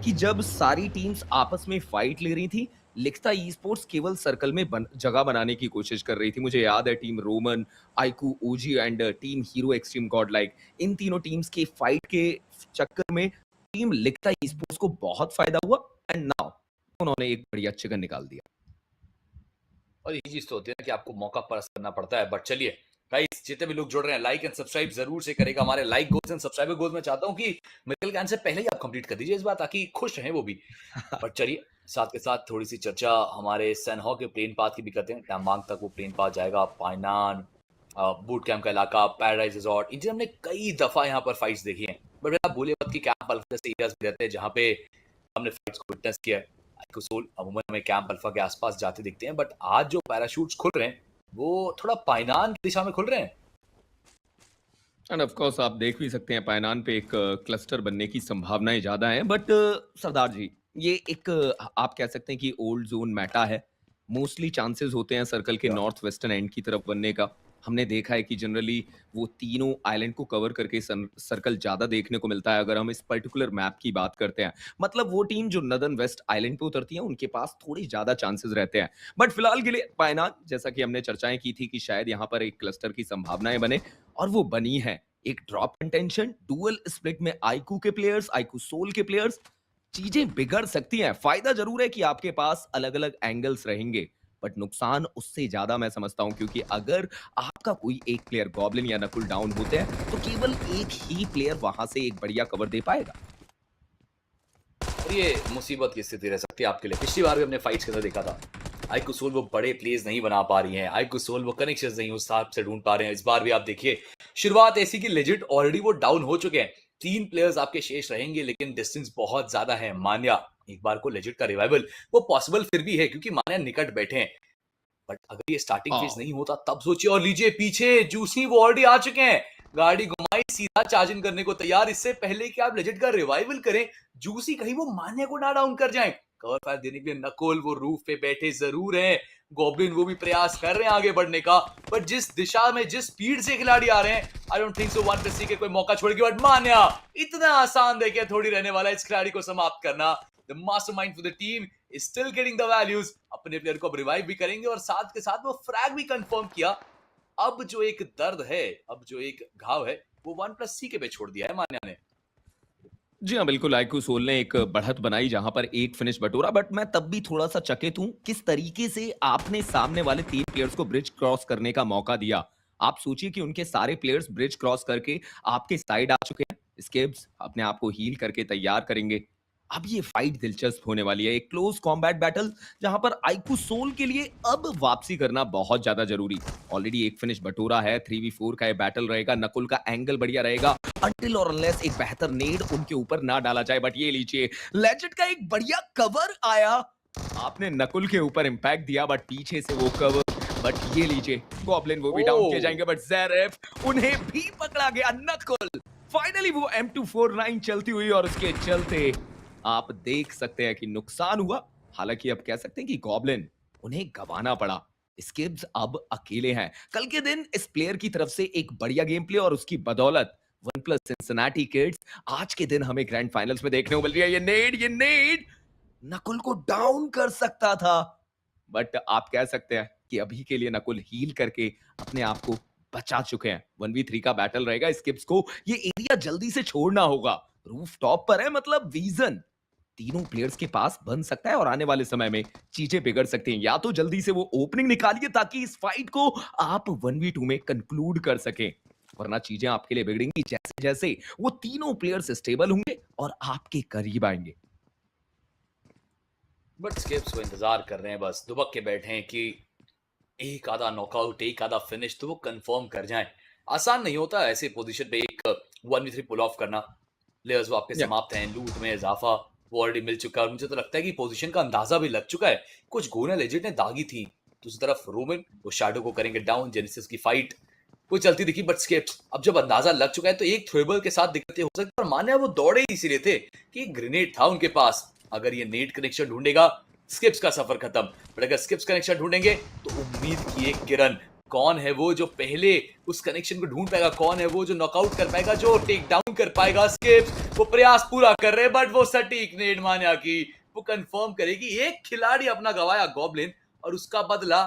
कि जब सारी टीम्स आपस में फाइट ले रही थी, लिखता ई स्पोर्ट्स केवल सर्कल में जगह बनाने की कोशिश कर रही थी। मुझे याद है टीम रोमन, आइकू OG and team hero extreme god like, इन तीनों टीम्स के फाइट के चक्कर में टीम लिखता ई स्पोर्ट्स को बहुत फायदा हुआ एंड नाउ उन्होंने एक बढ़िया चिकन निकाल दिया। और यही चीज तो होती है ना कि आपको मौका परस्त करना पड़ता है। बट चलिए गाइस, जितने भी लोग जुड़ रहे हैं लाइक एंड सब्सक्राइब जरूर से करेगा। हमारे like goals and subscriber goals में चाहता हूं कि मिडिल कैन से पहले ही आप कंप्लीट कर दीजिए इस बार, ताकि खुश रहें वो भी। बट चलिए साथ के साथ थोड़ी सी चर्चा हमारे सैनहॉ के प्लेन पाथ की भी करते हैं। टैमांग तक वो प्लेन पाथ जाएगा, पाइनान, बूट कैंप का इलाका, पैराडाइज रिजॉर्ट, इन हमने कई दफा यहाँ पर फाइट्स देखी हैं। बट आप बोले मत कि कैंप अल्फा जैसे एरियाज भी रहते हैं जहाँ पे हमने फाइट्स को विटनेस किया है। सोल अमूमन हमें कैंप अल्फा के आसपास जाते दिखते हैं, बट आज जो पैराशूट्स खुल रहे हैं वो थोड़ा पाइनान की दिशा में खुल रहे हैं। एंड ऑफ कोर्स आप देख भी सकते हैं पायनान पे एक क्लस्टर बनने की संभावनाएं ज्यादा हैं। बट सरदार जी, ये एक आप कह सकते हैं कि ओल्ड जोन मेटा है। मोस्टली चांसेस होते हैं सर्कल के नॉर्थ वेस्टर्न एंड की तरफ बनने का। हमने देखा है कि जनरली वो तीनों आइलैंड को कवर करके सर्कल ज्यादा देखने को मिलता है अगर हम इस पर्टिकुलर मैप की बात करते हैं। मतलब वो टीम जो नदर्न वेस्ट आइलैंड पे उतरती है उनके पास थोड़ी ज्यादा चांसेस रहते हैं। बट फिलहाल के लिए पायनान, जैसा कि हमने चर्चाएं की थी कि शायद यहाँ पर एक क्लस्टर की संभावनाएं बने, और वो बनी है। एक ड्रॉप कंटेंशन डुअल स्प्लिट में आईकू के प्लेयर्स, आईकू सोल के प्लेयर्स, चीजें बिगड़ सकती हैं। फायदा जरूर है कि आपके पास अलग अलग एंगल्स रहेंगे, बट नुकसान उससे ज्यादा मैं समझता हूं, क्योंकि अगर आपका कोई एक प्लेयर गॉब्लिन या नकुल डाउन होते हैं तो केवल एक ही प्लेयर वहां से एक बढ़िया कवर दे पाएगा। और ये मुसीबत की स्थिति रह सकती है आपके लिए। पिछली बार भी हमने फाइट्स के अंदर देखा था, आईकू सोल वो बड़े प्लेस नहीं बना पा रही हैं, आईकू सोल वो कनेक्शंस नहीं उस हिसाब से ढूंढ पा रहे हैं। इस बार भी आप देखिए शुरुआत ऐसी कि लेजिट ऑलरेडी वो डाउन हो चुके हैं। 3 प्लेयर्स आपके शेष रहेंगे, लेकिन डिस्टेंस बहुत ज्यादा है। मान्या एक बार को लेजिट का रिवाइवल वो पॉसिबल फिर भी है क्योंकि मान्या निकट बैठे हैं। बट अगर ये स्टार्टिंग फेज नहीं होता तब सोचिए। और लीजिए पीछे जूसी वो ऑलरेडी आ चुके हैं, गाड़ी घुमाई सीधा चार्जिंग करने को तैयार। इससे पहले कि आप लेजेंड का रिवाइवल करें, जूसी कहीं वो मान्य को ना डाउन कर जाएं। कवर फायर देने के लिए नकुल वो रूफ पे बैठे जरूर हैं, गॉब्लिन वो भी प्रयास कर रहे हैं आगे बढ़ने का। बट जिस दिशा में जिस स्पीड से खिलाड़ी आ रहे हैं, आई डोंट थिंक सो 1+3 के कोई मौका छोड़ेगी। बट मान्या इतना आसान देखिए थोड़ी रहने वाला इस खिलाड़ी को समाप्त करना। The mastermind for the team is still getting the values. अपने प्लेयर को अब रिवाइव भी करेंगे और साथ के साथ वो फ्रैग भी कंफर्म किया। अब जो एक दर्द है, अब जो एक घाव है, वो 1+C के पे छोड़ दिया है मान्या ने। जी हाँ, बिल्कुल। आईकू सोल ने एक बढ़त बनाई जहां पर एक फिनिश बटोरा, बट मैं तब भी थोड़ा सा चकित हूं किस तरीके से आपने सामने वाले 3 प्लेयर्स को ब्रिज क्रॉस करने का मौका दिया। आप सोचिए कि उनके सारे प्लेयर्स ब्रिज क्रॉस करके आपके साइड आ चुके हैं। स्केप्स अपने आप को हील करके तैयार करेंगे। अब ये फाइट दिलचस्प होने वाली है, एक क्लोज कॉम्बैट बैटल जहां पर आईकू सोल के लिए अब वापसी करना बहुत ज्यादा जरूरी। ऑलरेडी एक फिनिश बटोरा है, 3v4 का ये बैटल रहेगा। नकुल का एंगल बढ़िया रहेगा अनटिल और अनलेस एक बेहतर नेड उनके ऊपर ना डाला जाए। बट ये लीजिए लेजेंड का एक बढ़िया कवर आया। आपने नकुल के ऊपर इंपैक्ट दिया बट पीछे से वो कवर। बट ये लीजिए गॉब्लिन वो भी डाउन किए जाएंगे, बट ज़ेरेफ उन्हें भी पकड़ा गया। नकुल फाइनली वो M249 चलती हुई, और उसके चलते आप देख सकते हैं कि नुकसान हुआ। हालांकि अब कह सकते हैं कि गॉब्लिन उन्हें गंवाना पड़ा। स्किप्स अब अकेले हैं। कल के दिन इस प्लेयर की तरफ से एक बढ़िया गेम प्ले और उसकी बदौलत वन प्लस सिंसिनाटी किड्स आज के दिन हमें ग्रैंड फाइनल्स में देखने को मिल रही है। ये नेड नकुल को डाउन कर सकता था, बट आप कह सकते हैं कि अभी के लिए नकुल हील करके अपने आप को बचा चुके हैं। 1v3 का बैटल रहेगा। स्किप्स को ये एरिया जल्दी से छोड़ना होगा। रूफ टॉप पर है, मतलब विजन तीनों प्लेयर्स के पास बन सकता है और आने वाले समय में चीजें बिगड़ सकती हैं। या तो जल्दी से वो ओपनिंग निकालिए ताकि इस फाइट को आप 1v2 में कंक्लूड कर सकें, वरना चीजें आपके लिए बिगड़ेंगी जैसे जैसे वो तीनों प्लेयर्स स्टेबल होंगे और आपके करीब आएंगे। बट स्किप्स वो इंतजार कर रहे हैं, बस दुबक के बैठे हैं कि एक आधा नॉकआउट, एक आधा फिनिश तो वो कंफर्म कर जाएं। आसान नहीं होता ऐसे पोजीशन पे एक 1v3 पुल ऑफ करना। प्लेयर्स वो आपके या समाप्त हैं, लूट में इजाफा वो ऑलरेडी मिल चुका है। और मुझे तो लगता है कि पोजीशन का अंदाजा भी लग चुका है। कुछ गोलियां लेजेंड ने दागी थी। दूसरी तरफ रोमन वो शैडो को करेंगे डाउन। जेनेसिस की फाइट वो चलती दिखी, बट स्किप्स अब जब अंदाजा लग चुका है तो एक थ्रोएबल के साथ दिक्कतें हो सकती है। और मान्या वो दौड़े ही इसीलिए थे कि ग्रेनेड था उनके पास। अगर ये नेट कनेक्शन ढूंढेगा, स्किप्स का सफर खत्म। बट अगर स्किप्स कनेक्शन ढूंढेंगे तो उम्मीद की एक किरण। कौन है वो जो पहले उस कनेक्शन को ढूंढ पाएगा? कौन है वो जो नॉकआउट कर पाएगा, जो टेक डाउन कर पाएगा? स्किप्स वो प्रयास पूरा कर रहे हैं, बट वो सटीक नेड मान्या की वो कंफर्म करेगी। एक खिलाड़ी अपना गवाया गॉब्लिन, और उसका बदला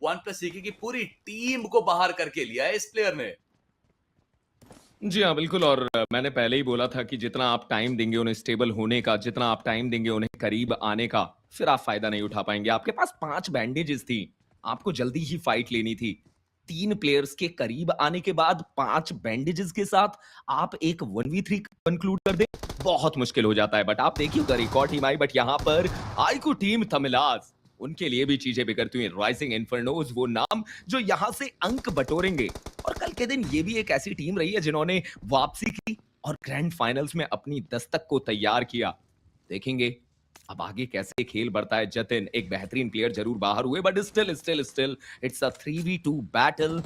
1+3 की पूरी टीम को बाहर करके लिया है इस प्लेयर ने। जी हाँ, बिल्कुल। और मैंने पहले ही बोला था कि जितना आप टाइम देंगे उन्हें स्टेबल होने का, जितना आप टाइम देंगे उन्हें करीब आने का, फिर आप फ़ायदा नहीं उठा पाएँगे। आपके पास 5 बैंडेजेस थी, आपको जल्दी ही फाइट लेनी थी। 3 प्लेयर्स के करीब आने के बाद 5 बैंडेजेस के साथ आप एक 1v3 कंक्लूड कर दें, बहुत मुश्किल हो जाता है। बट आप देखिए उधर एक और टीम आई, बट यहाँ पर आईक्यू टीम तमिलास, उनके लिए भी चीज़ें बिगड़ती हुई। राइजिंग इन्फर्नोज वो नाम जो यहाँ से अंक बटोरेंगे। और कल के दिन ये भी एक ऐसी टीम रही है जिन्होंने वापसी की और ग्रैंड फाइनल्स में अपनी दस्तक को तैयार किया। देखेंगे अब आगे कैसे खेल बढ़ता है। जतिन एक बेहतरीन प्लेयर जरूर बाहर हुए, but still it's a 3v2 battle.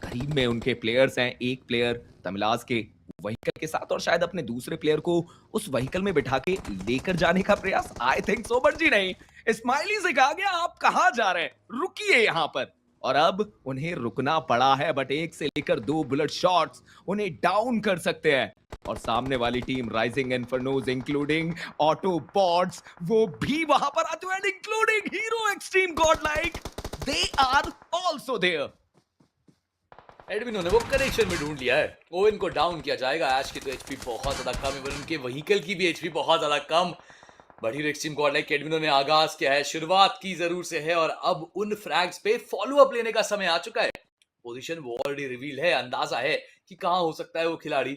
करीब में उनके प्लेयर्स हैं, एक प्लेयर तमिलास के व्हीकल के साथ और शायद अपने दूसरे प्लेयर को उस व्हीकल में बिठा के लेकर जाने का प्रयास। आई थिंक सो, बट जी नहीं। स्माइली से कहा गया आप कहां जा रहे हैं, रुकिए यहां पर। और अब उन्हें रुकना पड़ा है, बट 1 से लेकर 2 बुलेट शॉट्स उन्हें डाउन कर सकते हैं। और सामने वाली team rising infernos including auto bots वो भी वहां पर आते हैं, including hero extreme god like, they are also there. एडमिनो ने वो कनेक्शन में ढूंढ लिया है। ओवन को डाउन किया जाएगा। ऐश की तो एचपी बहुत ज्यादा कम है, पर उनके व्हीकल की भी एचपी बहुत ज्यादा कम। बड़ी एक्सट्रीम गॉड लाइक एडमिनो ने आगाज किया है, शुरुआत की जरूर से है, और अब उन फ्रैग्स पे फॉलो अप लेने का समय आ चुका है। पोजीशन वो ऑलरेडी रिवील है, अंदाजा है कि कहां हो सकता है वो खिलाड़ी।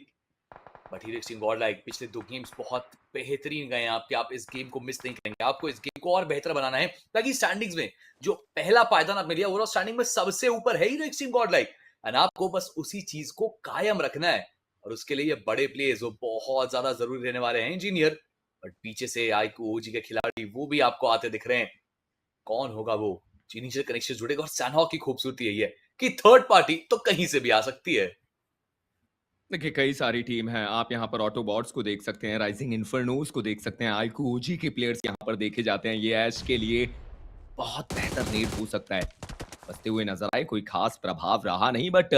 बट एक्सट्रीम गॉड लाइक पिछले 2 गेम्स बहुत बेहतरीन गए हैं आपके। आप इस गेम को मिस नहीं करेंगे। आपको इस गेम को और बेहतर बनाना है, ताकि स्टैंडिंग्स में जो पहला पायदान आपने लिया, ओवरऑल स्टैंडिंग में सबसे ऊपर है ही एक्सट्रीम गॉड लाइक, एंड आपको बस उसी चीज को कायम रखना है। और उसके लिए ये बड़े प्लेयर्स वो बहुत ज्यादा जरूरी रहने वाले हैं इंजीनियर। बट पीछे से आईक्यू ओजी के खिलाड़ी वो भी आपको आते दिख रहे हैं। कौन होगा वो जिन्हीं कनेक्शन जुड़ेगा। और सैनहॉक की खूबसूरती यही है कि थर्ड पार्टी तो कहीं से भी आ सकती है। देखिए कई सारी टीम है, आप यहाँ पर ऑटोबॉट्स को देख सकते हैं, राइजिंग इन्फर्नोज को देख सकते हैं, आईक्यू ओजी के प्लेयर्स यहाँ पर देखे जाते हैं। ये ऐश के लिए बहुत बेहतर नेड हो सकता है, बचते हुए नजर आए, कोई खास प्रभाव रहा नहीं। बट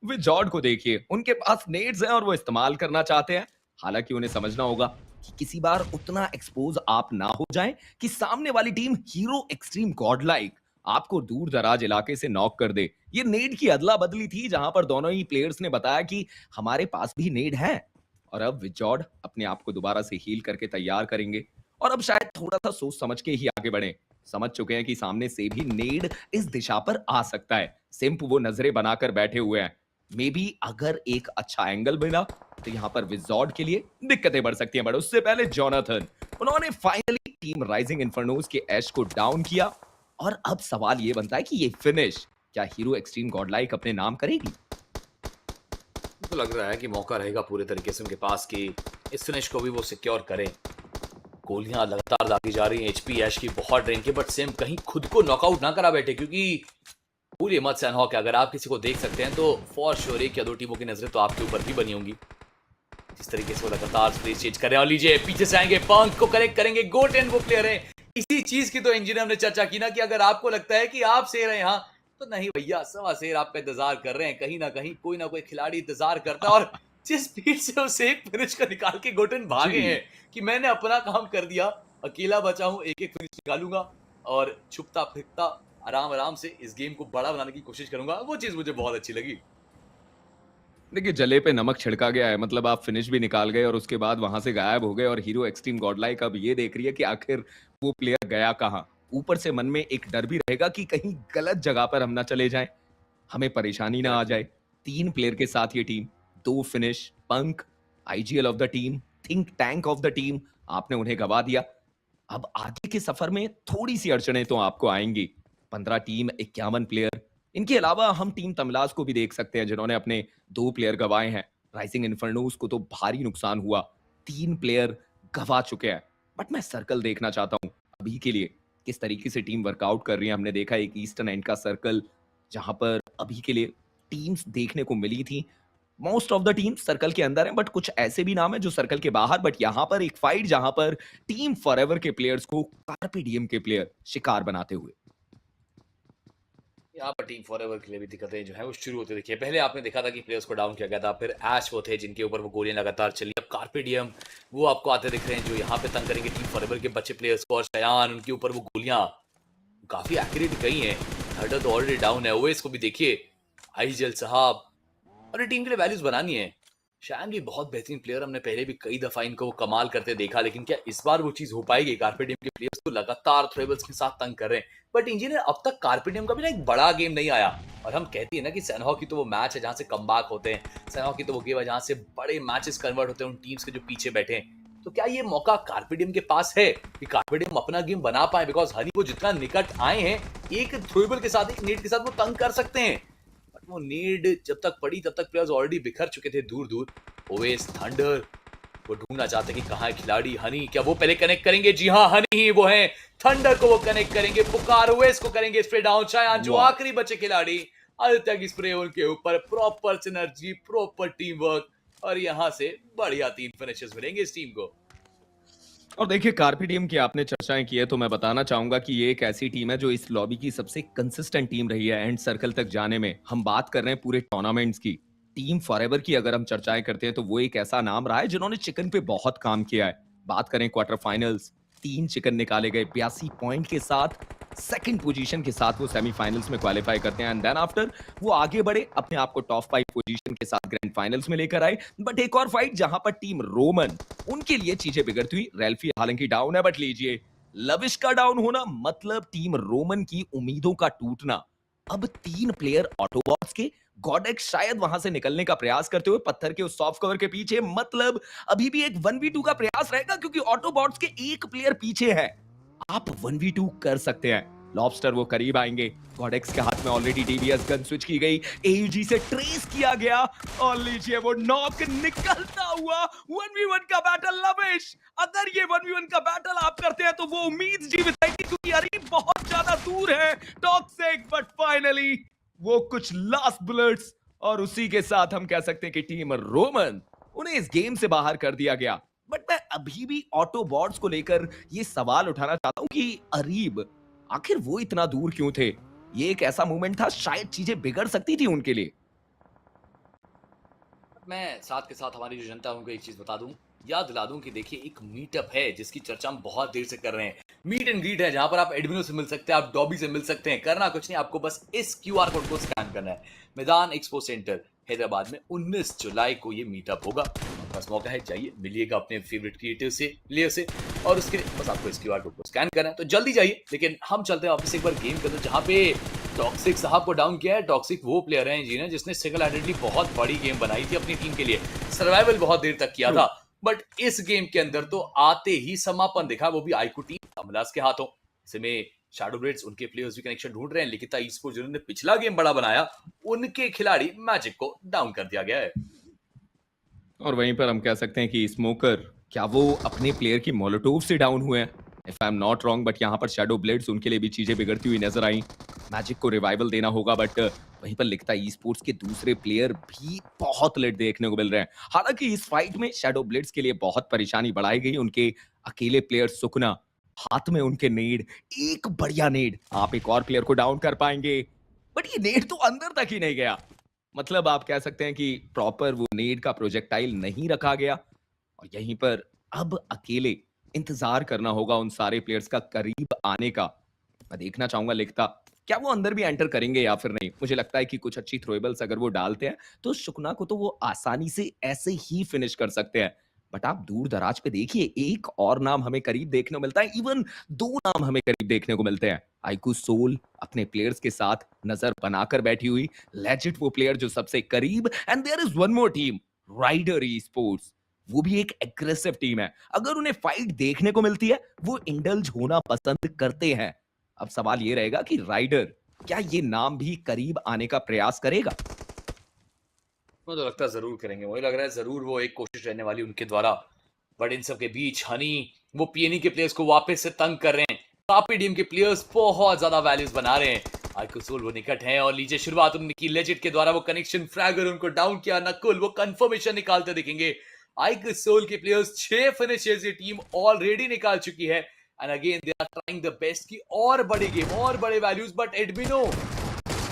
विजॉर्ड को देखिए, उनके पास नेड्स हैं और वो इस्तेमाल करना चाहते हैं। हालांकि उन्हें समझना होगा कि किसी बार उतना एक्सपोज आप ना हो जाएं कि सामने वाली team hero extreme god like आपको दूर दराज इलाके से नॉक कर दे। ये नेड की अदला बदली थी, जहां पर दोनों ही प्लेयर्स ने बताया कि हमारे पास भी नेड है। और अब विजॉर्ड अपने आप को दोबारा से हील करके तैयार करेंगे और अब शायद थोड़ा सा सोच समझ के ही आगे बढ़े। समझ चुके हैं कि सामने से भी नेड इस दिशा पर आ सकता है। सिंप वो नजरें बनाकर बैठे हुए हैं। मे बी अगर एक अच्छा एंगल मिला तो यहाँ पर विजॉर्ड के लिए दिक्कतें बढ़ सकती हैं। बट उससे पहले जोनाथन, उन्होंने फाइनली टीम राइजिंग इन्फर्नोज के ऐश को डाउन किया। और अब सवाल ये बनता है कि ये फिनिश क्या हीरो एक्सट्रीम गॉडलाइक अपने नाम करेगी? तो लग रहा है कि मौका रहेगा पूरे तरीके से उनके पास कि इस फिनिश को भी वो सिक्योर करें। गोलियां लगातार दागी जा रही हैं एचपी ऐश की बहुत ड्रेन की, बट सेम कहीं खुद को नॉकआउट ना करा बैठे, क्योंकि पूरी मत सैनहॉक है। अगर आप किसी को देख सकते हैं तो फॉर श्योर एक या 2 टीमों की नजरें तो आपके ऊपर भी बनी होंगी। जिस तरीके से वो लगातार स्पेस चेंज कर रहे हैं। और लीजिए पीछे से आएंगे, पंख को करेक्ट करेंगे। गोटेन वो प्लेयर है। इसी चीज की तो इंजीनियर ने चर्चा की ना कि अगर आपको लगता है कि आप शेर हैं यहाँ, तो नहीं भैया, सवा शेर आपका इंतजार कर रहे हैं। कहीं ना कहीं कोई ना कोई खिलाड़ी इंतजार करता है। और जिस स्पीड से उसे एक फिनिश का निकाल के गोटेन भागे हैं कि मैंने अपना काम कर दिया, अकेला बचा हूं, एक एक फिनिश निकालूंगा और छुपता फिरता आराम आराम से इस गेम को बड़ा बनाने की कोशिश करूंगा। वो चीज मुझे बहुत अच्छी लगी। देखिए जले पे नमक छिड़का गया है, मतलब आप फिनिश भी निकाल गए और उसके बाद वहां से गायब हो गए। और हीरो एक्सट्रीम गॉडलाइक अब ये देख रही है कि आखिर वो प्लेयर गया कहाँ। ऊपर से मन में एक डर भी रहेगा कि कहीं गलत जगह पर हम ना चले जाएं, हमें परेशानी ना आ जाए। 3 प्लेयर के साथ ये टीम, 2 फिनिश, पंख IGL of the team, think tank of the team, आपने उन्हें गवा दिया। अब आगे के सफर में थोड़ी सी अड़चने तो आपको आएंगी। 15 टीम, 51 प्लेयर। इनके अलावा हम टीम तमिलास को भी देख सकते हैं जिन्होंने अपने 2 प्लेयर गवाए हैं। राइजिंग इन्फर्नोस को तो भारी नुकसान हुआ, 3 प्लेयर गवा चुके हैं। बट मैं सर्कल देखना चाहता हूं अभी के लिए, किस तरीके से टीम वर्कआउट कर रही है। हमने देखा एक ईस्टर्न एंड का सर्कल जहां पर अभी के लिए टीम्स देखने को मिली थी। Most of the team circle के अंदर है, बट कुछ ऐसे भी नाम है जो सर्कल के बाहर। बट यहां पर एक फाइट जहां पर टीम फॉरएवर के प्लेयर्स को कार्पे डीएम के प्लेयर शिकार बनाते हुए। यहाँ पर टीम फॉरएवर के लिए भी दिक्कतें जो है वो शुरू होती देखिए। पहले आपने देखा था कि प्लेयर्स को डाउन किया गया था, फिर ऐश वो थे जिनके ऊपर वो गोलियां लगातार चली। अब कार्पे डीएम वो आपको आते दिख रहे हैं जो यहाँ पे तंग करेंगे टीम फॉरएवर के बच्चे प्लेयर्स को, और शयान उनके ऊपर वो गोलियां काफी एक्यूरेट गई हैं। थर्डर तो ऑलरेडी डाउन है। ओवेस को भी देखिए, आईजल साहब, और ये टीम के लिए वैल्यूज बनानी है। शयान भी बहुत बेहतरीन प्लेयर, हमने पहले भी कई दफा इनको वो कमाल करते देखा, लेकिन क्या इस बार वो चीज हो पाएगी? कार्पेडियम के प्लेयर्स को लगातार थ्रेबल्स के साथ तंग कर रहे हैं, बट इंजीनियर अब तक कार्पेडियम का भी ना एक बड़ा गेम नहीं आया। और हम कहते हैं ना कि सैनहॉ की तो वो मैच है जहां से कमबैक होते हैं, सैनहॉ की तो वो गेम है जहां से बड़े मैचेस कन्वर्ट होते हैं उन टीम्स के जो पीछे बैठे हैं। तो क्या ये मौका कार्पेडियम के पास है कि कार्पेडियम अपना गेम बना पाए? बिकॉज हनी वो जितना निकट आए हैं, एक थ्रोएबल के साथ, एक नीड के साथ वो तंग कर सकते हैं, बट वो नीड जब तक पड़ी तब तक प्लेयर्स ऑलरेडी बिखर चुके थे दूर दूर। ओवेस, थंडर वो ढूंढना चाहते कि कहां है खिलाड़ी। हनी, क्या वो पहले कनेक्ट करेंगे? जी हाँ, हनी ही वो हैं। थंडर को वो कनेक्ट करेंगे, पुकार ओवेस को करेंगे स्प्रे डाउन। शायद जो आखिरी बचे खिलाड़ी, आदित्य की स्प्रे उनके ऊपर, proper synergy, proper team work, और यहां से बढ़िया 3 फिनिशेस मिलेंगे इस टीम को। और देखिए, कार्पेडियम की आपने चर्चाएं की है तो मैं बताना चाहूंगा कि ये एक ऐसी टीम है जो इस लॉबी की सबसे कंसिस्टेंट टीम रही है एंड सर्कल तक जाने में। हम बात कर रहे हैं पूरे टूर्नामेंट्स की। टीम फॉरएवर की अगर हम चर्चाएं करते हैं तो वो एक ऐसा नाम रहा है जिन्होंने चिकन पे बहुत काम किया है। बात करें क्वार्टर फाइनल्स, 3 चिकन निकाले गए 82 पॉइंट के साथ, सेकंड पोजीशन के साथ वो सेमीफाइनल्स में क्वालिफाई करते हैं एंड देन आफ्टर वो आगे बढ़े, अपने आप को टॉप 5 पोजीशन के साथ ग्रैंड फाइनल्स में लेकर आए। बट एक और फाइट जहां पर टीम रोमन, उनके लिए चीजें बिगड़ती हुई। रेल्फी हालांकि डाउन है, बट लीजिए, लविश का डाउन होना मतलब टीम रोमन की उम्मीदों का टूटना। अब 3 प्लेयर ऑटोबॉट्स के, गॉडेक्स शायद वहां से निकलने का प्रयास करते हुए पत्थर के उस सॉफ्ट कवर के पीछे, मतलब अभी भी एक 1v2 का प्रयास रहेगा क्योंकि ऑटोबॉट्स के एक प्लेयर पीछे है। आप 1v2 कर सकते हैं। लॉबस्टर वो करीब आएंगे, गॉडेक्स के हाथ में ऑलरेडी डीबीएस गन स्विच की गई, एयूजी से ट्रेस किया गया, और लीजिए वो नॉक निकलता हुआ। 1v1 का बैटल लविश, अगर ये 1v1 का बैटल आप करते हैं तो वो उम्मीद जीवित रहेगी क्योंकि अरीब बहुत ज्यादा दूर है टॉक्सिक, बट फाइनली वो कुछ लास्ट बुलेट्स, और उसी के साथ हम कह सकते हैं कि टीम रोमन, उन्हें इस गेम से बाहर कर दिया गया। बट मैं अभी भी ऑटोबॉट्स को लेकर ये सवाल उठाना चाहता हूं कि अरीब, आखिर वो इतना दूर क्यों थे? ये एक ऐसा मोमेंट था शायद चीजें बिगड़ सकती थी उनके लिए। मैं साथ के साथ हमारी जो जनता है उनको एक चीज बता दूं, याद दिला दूं कि देखिए एक मीटअप है जिसकी चर्चा हम बहुत देर से कर रहे हैं। मीट एंड ग्रीट है जहां पर आप एडमिनो से मिल सकते हैं, आप डॉबी से मिल सकते हैं। करना कुछ नहीं, आपको बस इस क्यूआर कोड को स्कैन करना है। मैदान एक्सपो सेंटर हैदराबाद में 19 जुलाई को ये मीटअप होगा। बस मौका है, जाइए मिलिएगा अपने फेवरेट क्रिएटिव से, प्लेयर से, और उसके लिए बस आपको इस क्यूआर कोड को स्कैन करना है। तो जल्दी जाइए। लेकिन हम चलते हैं वापस एक बार गेम के अंदर जहां पे टॉक्सिक साहब को डाउन किया है। टॉक्सिक वो प्लेयर हैं जिन्हें जिसने सिंगल हैंडेडली बहुत बड़ी गेम बनाई थी अपनी टीम के लिए, सर्वाइवल बहुत देर तक किया था, बट इस गेम के अंदर तो आते ही समापन दिखा, वो भी आईकू टीम अमलास के हाथों। ऐसे में शैडो ब्लेड्स उनके प्लेयर्स भी कनेक्शन ढूंढ रहे हैं। लिखिता ई-स्पोर्ट्स जिन्होंने पिछला गेम बड़ा बनाया, उनके खिलाड़ी मैजिक को डाउन कर दिया गया है। और वहीं पर हम कह सकते हैं कि स्मोकर, क्या वो अपने प्लेयर की मोलोटोव से डाउन हुए हैं? If I am not wrong, but यहाँ पर शैडो ब्लेड्स उनके लिए भी चीजें बिगड़ती हुई नजर आई। मैजिक को रिवाइवल देना होगा, बट वहीं पर लिखता ई स्पोर्ट्स के दूसरे प्लेयर भी बहुत लेट देखने को मिल रहे हैं। हालांकि इस फाइट में शैडो ब्लेड्स के लिए बहुत परेशानी बढ़ाई गई। उनके अकेले प्लेयर सुखना, हाथ में उनके नेड, एक बढ़िया नेड, आप एक और प्लेयर को डाउन कर पाएंगे, बट ये नेड तो अंदर तक ही नहीं गया। मतलब आप कह सकते हैं कि प्रॉपर वो नेड का प्रोजेक्टाइल नहीं रखा गया, और यहीं पर अब अकेले इंतजार करना होगा उन सारे प्लेयर्स का करीब आने का। मैं देखना चाहूंगा लिखता, क्या वो अंदर भी एंटर करेंगे या फिर नहीं। मुझे लगता है कि कुछ अच्छी थ्रोएबल्स अगर वो डालते हैं तो शुकना को तो वो आसानी से ऐसे ही फिनिश कर सकते हैं। बट आप दूर दराज पे देखिए, एक और नाम हमें करीब देखने को मिलता है, इवन 2 नाम हमें करीब देखने को मिलते हैं। आईकू सोल अपने प्लेयर्स के साथ नजर बनाकर बैठी हुई, लेजिट वो प्लेयर जो सबसे करीब। And there is one more team, Rider Esports, वो भी एक एग्रेसिव टीम है। अगर उन्हें फाइट देखने को मिलती है, वो इंडल्ज होना पसंद करते हैं। अब सवाल ये रहेगा कि राइडर, क्या ये नाम भी करीब आने का प्रयास करेगा? मुझे तो लगता है जरूर करेंगे, मुझे लग रहा है जरूर वो एक कोशिश रहने वाली उनके द्वारा। बट इन सब के बीच हनी वो पीएनई के प्लेयर्स को वापस से तंग कर रहे हैं। कापीडीएम के प्लेयर्स बहुत ज्यादा वैल्यूज बना रहे हैं। आइकुसोल वो निकट हैं, और लीजिए शुरुआत उन्होंने की लेजिट के द्वारा, वो कनेक्शन फ्रैगर उनको डाउन किया। नकुल वो कंफर्मेशन निकालते दिखेंगे। आइकुसोल के प्लेयर्स 6 फिनिशेस ये टीम ऑलरेडी निकाल चुकी है, and again they are trying the best की और बड़ी गेम और बड़े वैल्यूज। बट एडमिनो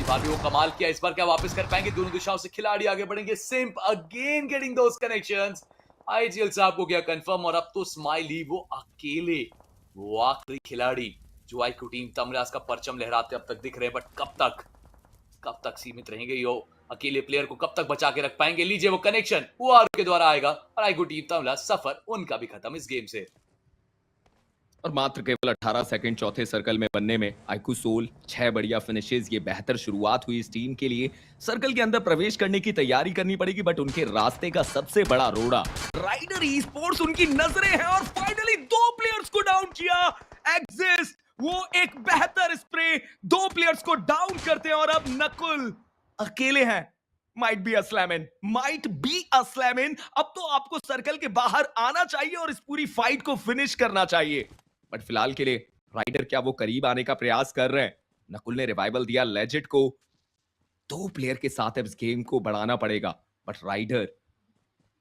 बार भी वो कमाल किया, इस बार क्या वापस कर पाएंगे? दोनों दिशाओं से खिलाड़ी आगे बढ़ेंगे। सिंप अगेन गेटिंग दोस कनेक्शंस। आईजीएल साहब को गया कंफर्म और अब तो स्माइली वो अकेले, वो आखिरी खिलाड़ी जो आईक्यू टीम तमरास का परचम लहराते अब तक दिख रहे हैं। बट कब तक सीमित रहेंगे यो अकेले प्लेयर को, कब तक बचा के रख पाएंगे? लीजिए वो कनेक्शन वो आर के द्वारा आएगा और आईक्यू टीम तमरास सफर उनका भी खत्म इस गेम से। और मात्र केवल 18 सेकंड चौथे सर्कल में बनने में आइकू सोल 6 बढ़िया फिनिशेस, ये बेहतर शुरुआत हुई इस टीम के लिए। सर्कल के अंदर प्रवेश करने की तैयारी करनी पड़ेगी, बट उनके रास्ते का सबसे बड़ा रोड़ा राइडर ई स्पोर्ट्स उनकी नजरें हैं और फाइनली 2 प्लेयर्स को डाउन किया। एग्जिस्ट वो एक बेहतर स्प्रे, 2 प्लेयर्स को डाउन करते हैं और अब नकुल अकेले हैं। माइट बी अ स्लैम इन। अब तो आपको सर्कल के बाहर आना चाहिए और इस पूरी फाइट को फिनिश करना चाहिए। बट फिलहाल के लिए राइडर क्या वो करीब आने का प्रयास कर रहे हैं? नकुल ने रिवाइवल दिया लेजिट को। 2 प्लेयर के साथ अब इस गेम को बढ़ाना पड़ेगा, बट राइडर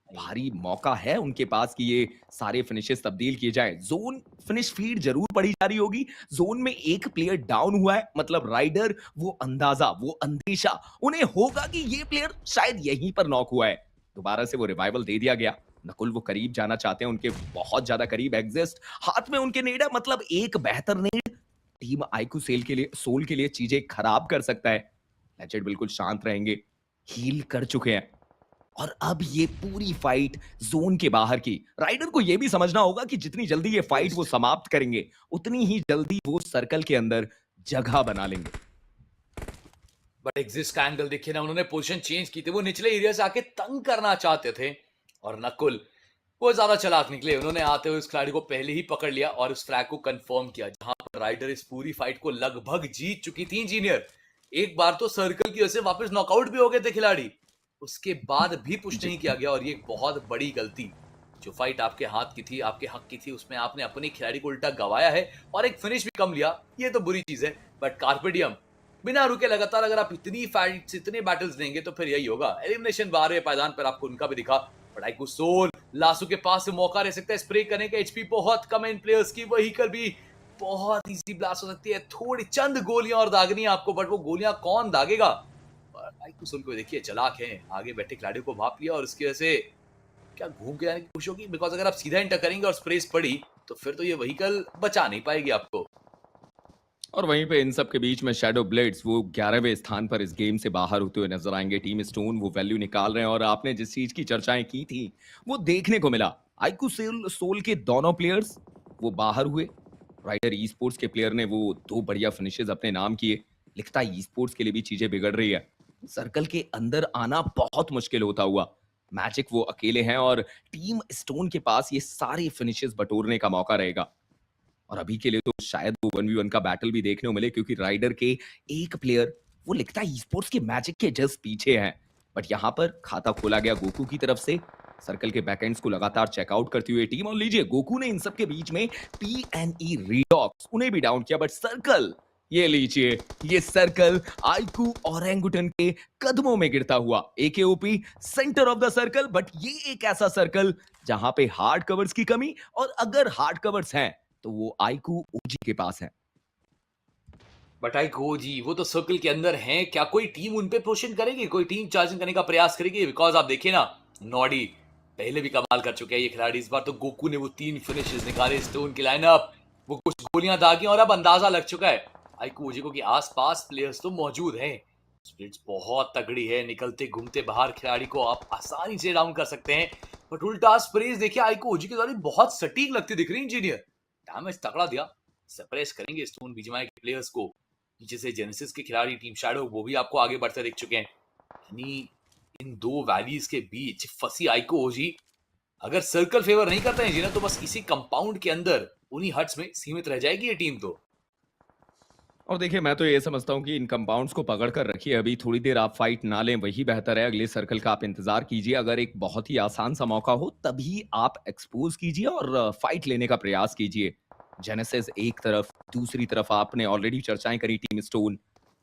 भारी मौका है उनके पास कि ये सारे फिनिशेस तब्दील किए जाए। जोन फिनिश फीड जरूर पड़ी जा रही होगी। जोन में एक प्लेयर डाउन हुआ है, मतलब राइडर वो अंदाजा, वो अंदेशा उन्हें होगा कि ये प्लेयर शायद यहीं पर नॉक हुआ है। दोबारा से वो रिवाइवल दे दिया गया। नकुल वो करीब जाना चाहते हैं, उनके बहुत ज्यादा करीब। एग्जिस्ट हाथ में उनके नेड है, मतलब एक बेहतर नेड टीम आईक्यू सोल के लिए चीजें खराब कर सकता है। लेजेंड बिल्कुल शांत रहेंगे, हील कर चुके हैं और अब ये पूरी फाइट जोन के बाहर की। राइडर को ये भी समझना होगा कि जितनी जल्दी ये फाइट वो समाप्त करेंगे, उतनी ही जल्दी वो सर्कल के अंदर जगह बना लेंगे। बट एग्जिस्ट का एंगल देखिए ना, उन्होंने पोजीशन चेंज की थी, वो निचले एरिया से आके तंग करना चाहते थे और नकुल वो ज्यादा चालाक निकले। उन्होंने आते हुए उस खिलाड़ी को पहले ही पकड़ लिया और उस फ्रैग को कंफर्म किया, जहां पर राइडर इस पूरी फाइट को लगभग जीत चुकी थी। इंजीनियर एक बार तो सर्कल की वजह से वापस नॉकआउट भी हो गए थे खिलाड़ी, उसके बाद भी पुश नहीं किया गया। और ये एक बहुत बड़ी गलती, जो फाइट आपके हाथ की थी, आपके हक की थी, उसमें आपने अपने खिलाड़ी को उल्टा गवाया है और एक फिनिश भी कम लिया। ये तो बुरी चीज है, बट कार्पेडियम बिना रुके लगातार अगर आप इतनी फाइट्स इतने बैटल्स देंगे तो फिर यही होगा। एलिमिनेशन 12वें पायदान पर आपको उनका भी दिखा। बट आईक्यू सोल लासू के पास से मौका रह सकता है स्प्रे करने का। एचपी बहुत कम है इन प्लेयर्स की, वही कर भी बहुत इजी ब्लास्ट हो सकती है। थोड़ी चंद गोलियां और दागनी है आपको, बट वो गोलियां कौन दागेगा? आईक्यू सोल को देखिए चलाक है, आगे बैठे खिलाड़ियों को भाप लिया और इसकी वजह से क्या घूम के जाने की कोशिश होगी। बिकॉज अगर आप सीधा एंटर करेंगे और स्प्रेस पड़ी तो फिर तो ये व्हीकल बचा नहीं पाएगी आपको। और वहीं पे इन सब के बीच में शैडो ब्लेड्स वो 11वें स्थान पर इस गेम से बाहर होते हुए नजर आएंगे। टीम स्टोन वो वैल्यू निकाल रहे हैं और आपने जिस चीज की चर्चाएं की थी वो देखने को मिला। आईक्यू सोल के दोनों प्लेयर्स वो बाहर हुए। राइडर ई स्पोर्ट्स के प्लेयर ने वो 2 बढ़िया फिनिशेस अपने नाम किए। लिखता ई स्पोर्ट्स के लिए भी चीजें बिगड़ रही है। सर्कल के अंदर आना बहुत मुश्किल होता हुआ। मैजिक वो अकेले हैं और टीम स्टोन के पास ये सारे फिनिशेस बटोरने का मौका रहेगा। और अभी के लिए तो शायद वो 1v1 का बैटल भी देखने को मिले, क्योंकि राइडर के एक प्लेयर वो लिखता है ई स्पोर्ट्स के मैजिक के जस्ट पीछे हैं। बट यहाँ पर खाता खोला गया गोकू की तरफ से। सर्कल के बैकएंड्स को लगातार चेकआउट करती हुई टीम, और लीजिए गोकू ने इन सब के बीच में PNE रीडॉक्स उन्हें भी डाउन किया। बट सर्कल ये लीजिए, ये सर्कल आईक्यू ओरेंगुटन के कदमों में गिरता हुआ। AKOP centre of the circle, but ये एक ऐसा सर्कल जहां पे हार्ड कवर्स की कमी, और अगर हार्ड कवर्स हैं तो वो आईक्यू ओजी के पास है। बट आईक्यू ओजी वो तो सर्कल के अंदर हैं, क्या कोई टीम उन पे पोषण करेगी? कोई टीम चार्जिंग करने का प्रयास करेगी? बिकॉज आप देखिए ना, नॉडी पहले भी कमाल कर चुके हैं ये खिलाड़ी। इस बार तो गोकू ने वो 3 फिनिशेस निकाले स्टोन की लाइनअप, वो कुछ गोलियां दागी और अब अंदाजा लग चुका है आईक्यू ओजी को कि आसपास प्लेयर्स तो मौजूद हैं। स्प्लिट्स बहुत तगड़ी है, निकलते घूमते बाहर खिलाड़ी को आप आसानी से डाउन कर सकते हैं। बट उल्टा स्प्रेस देखिए आईक्यू ओजी के द्वारा बहुत सटीक लगती दिख रही है। इंजीनियर डैमेज तगड़ा दिया, सप्रेस करेंगे स्टोन बीजमाई के प्लेयर्स को। नीचे से जेनेसिस के खिलाड़ी टीम शैडो वो भी आपको आगे बढ़ते दिख चुके हैं। यानी इन 2 वैलीज के बीच फंसी आईक्यू ओजी अगर सर्कल फेवर नहीं करता है जीना, तो बस इसी कंपाउंड के अंदर उन्हीं हट्स में सीमित रह जाएगी ये टीम तो। और देखिए, मैं तो ये समझता हूँ कि इन कंपाउंड्स को पकड़ कर रखिए। अभी थोड़ी देर आप फाइट ना लें वही बेहतर है। अगले सर्कल का आप इंतजार कीजिए। अगर एक बहुत ही आसान सा मौका हो तभी आप एक्सपोज कीजिए और फाइट लेने का प्रयास कीजिए। जेनेसिस एक तरफ, दूसरी तरफ आपने ऑलरेडी चर्चाएं करी टीम स्टोन।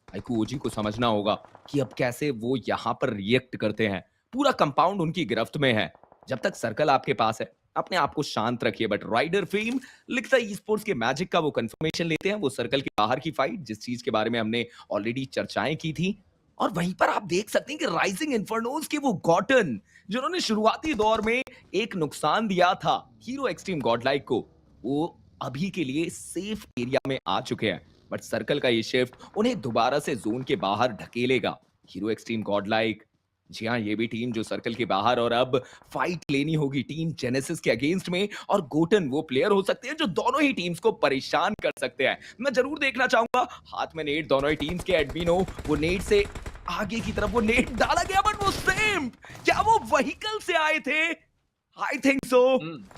आईक्यू ओजी को समझना होगा कि अब कैसे वो यहाँ पर रिएक्ट करते हैं। पूरा कंपाउंड उनकी गिरफ्त में है। जब तक सर्कल आपके पास है अपने आप को शांत रखिए। बट राइडर फेम लिखता है ई स्पोर्ट्स के मैजिक का वो कंफर्मेशन लेते हैं, वो सर्कल के बाहर की फाइट जिस चीज के बारे में हमने ऑलरेडी चर्चाएं की थी। और वहीं पर आप देख सकते हैं कि राइजिंग इन्फर्नोज के वो गॉटन जिन्होंने शुरुआती दौर में एक नुकसान दिया था हीरो एक्सट्रीम गॉडलाइक को, वो अभी के लिए सेफ एरिया में आ चुके हैं। बट सर्कल का ये शिफ्ट उन्हें दोबारा से जोन के बाहर ढकेलेगा। हीरो एक्सट्रीम गॉडलाइक, जी हाँ, ये भी टीम जो सर्कल के बाहर, और अब फाइट लेनी होगी टीम जेनेसिस के अगेंस्ट में। और गोटन वो प्लेयर हो सकते हैं जो दोनों ही टीम्स को परेशान कर सकते हैं। मैं जरूर देखना चाहूंगा हाथ में नेट दोनों ही टीम्स के। एडमिनो वो नेट से आगे की तरफ वो नेट डाला गया, बट वो सेम, क्या वो व्हीकल से आए थे? आई थिंक सो,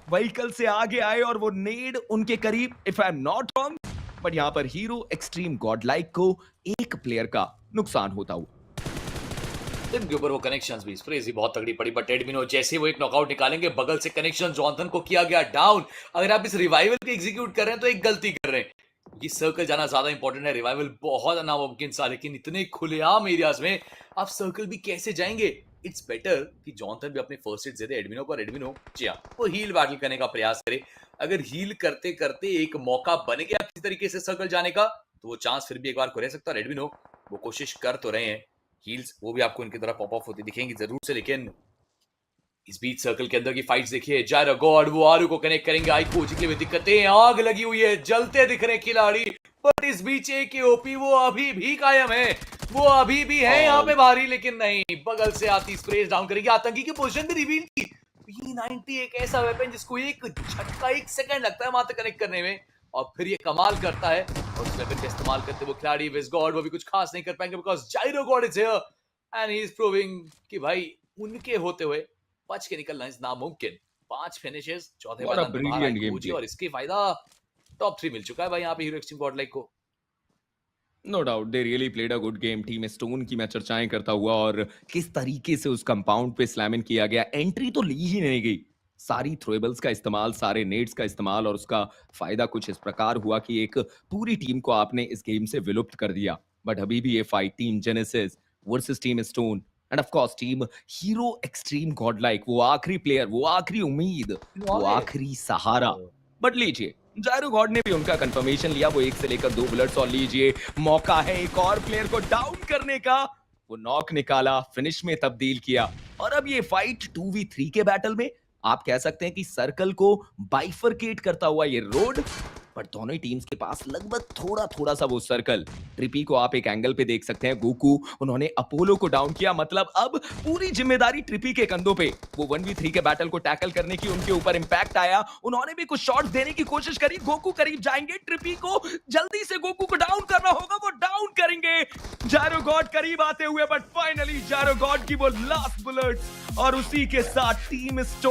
व्हीकल से आगे आए और वो नेड उनके करीब, if I am not wrong. But यहां पर हीरो एक्सट्रीम गॉडलाइक को एक प्लेयर का नुकसान होता हुआ। इनके ऊपर वो कनेक्शंस भी स्प्रेज भी बहुत तगड़ी पड़ी, बट एडमिनो जैसे वो एक नॉकआउट निकालेंगे, बगल से कनेक्शन जॉनथन को किया गया डाउन। अगर आप इस रिवाइवल को एग्जीक्यूट कर रहे हैं तो एक गलती कर रहे हैं। ये सर्कल जाना ज्यादा इंपॉर्टेंट है, रिवाइवल बहुत नामुमकिन सा, लेकिन इतने खुलेआम एरियाज में आप सर्कल भी कैसे जाएंगे? इट्स बेटर कि जॉनथन भी अपने फर्स्ट हिट दे दे एडमिनो पर। एडमिनो जी हाँ, वो हील बैटल करने का प्रयास करे। अगर हील करते करते एक मौका बन गया किसी तरीके से सर्कल जाने का, तो वो चांस फिर भी एक बार को रह सकता है। एडमिनो वो कोशिश कर तो रहे हैं, हील्स वो भी आपको इनकी तरह पॉप ऑफ होती दिखेंगी जरूर से। लेकिन इस बीच सर्कल के अंदर की फाइट्स देखिए, जायरा गॉड वो आरू को कनेक्ट करेंगे, आईकू जितनी भी दिक्कतें, आग लगी हुई है, जलते दिख रहे खिलाड़ी। बट इस बीच एकेओपी वो अभी भी कायम है, वो अभी भी है यहाँ पे भारी। लेकिन नहीं, बगल से आती स्प्रेज डाउन करेगी, आतंकी की पोजीशन भी रिवील की। P90 एक ऐसा वेपन जिसको एक झटका, एक सेकंड लगता है वहां तक कनेक्ट करने में, और फिर ये कमाल करता है। और उस वेपन का इस्तेमाल करते वो खिलाड़ी विज़गॉड वो भी कुछ खास नहीं कर पाएंगे, because gyro god is here and he is proving कि भाई उनके होते हुए बच के निकलना इज नामुमकिन। 5 फिनिशेस, चौथे What a मैदान पे बाहर brilliant आई game कोजी, play. और इसके फायदा टॉप 3 मिल चुका है भाई यहाँ पे हीरो एक्सट्रीम गॉडलाइक को। No doubt they really played a good game. Team Stone की मैं चर्चाएं करता हुआ, और किस तरीके से उस कंपाउंड पे स्लैम इन किया गया। एंट्री तो ली ही नहीं गई, सारी थ्रोएबल्स का इस्तेमाल, सारे नेट्स का इस्तेमाल, और उसका फायदा कुछ इस प्रकार हुआ कि एक पूरी टीम को आपने इस गेम से विलुप्त कर दिया। बट अभी भी ये fight team genesis versus team stone end of course team hero Xtreme Godlike, वो आखिरी प्लेयर, वो आखिरी उम्मीद, वो आखिरी सहारा। बट लीजिए, जायरो गॉड ने भी उनका कंफर्मेशन लिया, वो 1 से लेकर 2 बुलेट्स, और लीजिए मौका है एक और प्लेयर को डाउन करने का। वो नॉक निकाला, फिनिश में तब्दील किया, और अब ये फाइट 2v3 के बैटल में आप कह सकते हैं कि सर्कल को बाइफरकेट करता हुआ ये रोड। पर दोनों ही टीम्स के पास लगभग थोड़ा थोड़ा सा वो सर्कल। ट्रिपी को आप एक एंगल पे देख सकते हैं, गोकू उन्होंने अपोलो को डाउन किया, मतलब अब पूरी जिम्मेदारी ट्रिपी के कंधों पे। वो 1v3 के बैटल को टैकल करने की उनके ऊपर इंपैक्ट आया, उन्होंने भी कुछ शॉट्स देने की कोशिश करी। गोकू करीब जाएंगे, ट्रिपी को जल्दी से गोकू को डाउन करना होगा, वो डाउन करेंगे। जायरो गॉड करीब आते हुए, बट फाइनली जायरो गॉड की वो लास्ट बुलेट, और उसी के साथ टीम स्टोन